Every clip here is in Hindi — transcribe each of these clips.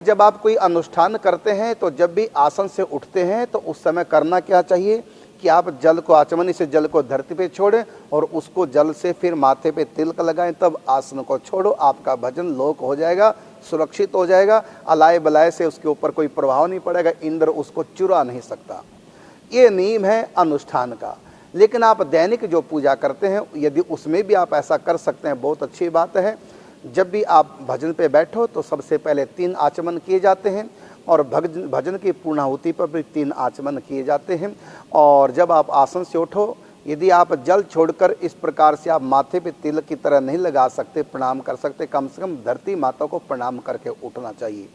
जब आप कोई अनुष्ठान करते हैं तो जब भी आसन से उठते हैं तो उस समय करना क्या चाहिए कि आप जल को आचमनी से जल को धरती पे छोड़ें और उसको जल से फिर माथे पे तिलक लगाएं, तब आसन को छोड़ो। आपका भजन लोक हो जाएगा, सुरक्षित हो जाएगा, अलाय बलाय से उसके ऊपर कोई प्रभाव नहीं पड़ेगा, इंद्र उसको चुरा नहीं सकता। ये नियम है अनुष्ठान का। लेकिन आप दैनिक जो पूजा करते हैं यदि उसमें भी आप ऐसा कर सकते हैं, बहुत अच्छी बात है। जब भी आप भजन पे बैठो तो सबसे पहले 3 आचमन किए जाते हैं और भजन की पूर्णाहुति पर भी 3 आचमन किए जाते हैं। और जब आप आसन से उठो, यदि आप जल छोड़कर इस प्रकार से आप माथे पे तिलक की तरह नहीं लगा सकते, प्रणाम कर सकते, कम से कम धरती माता को प्रणाम करके उठना चाहिए।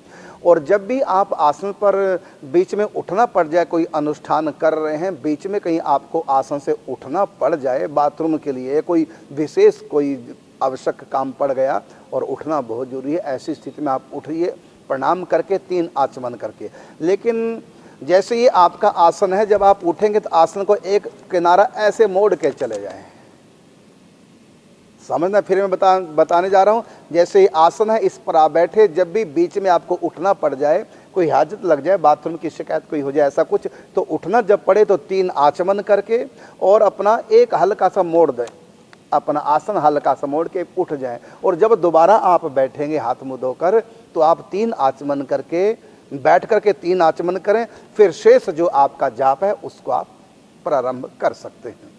और जब भी आप आसन पर बीच में उठना पड़ जाए, कोई अनुष्ठान कर रहे हैं, बीच में कहीं आपको आसन से उठना पड़ जाए बाथरूम के लिए, कोई विशेष कोई आवश्यक काम पड़ गया और उठना बहुत जरूरी है, ऐसी स्थिति में आप उठिए प्रणाम करके 3 आचमन करके। लेकिन जैसे ये आपका आसन है, जब आप उठेंगे तो आसन को एक किनारा ऐसे मोड़ के चले जाएं। समझना, फिर मैं बताने जा रहा हूँ। जैसे ये आसन है, इस पर आप बैठे, जब भी बीच में आपको उठना पड़ जाए, कोई हाजत लग जाए, बाथरूम की शिकायत कोई हो जाए, ऐसा कुछ, तो उठना जब पड़े तो 3 आचमन करके और अपना एक हल्का सा मोड़ दें, अपना आसन हल्का सा मोड़ के उठ जाएं। और जब दोबारा आप बैठेंगे हाथ मुंह धोकर, तो आप 3 आचमन करके बैठ करके 3 आचमन करें। फिर शेष जो आपका जाप है उसको आप प्रारंभ कर सकते हैं।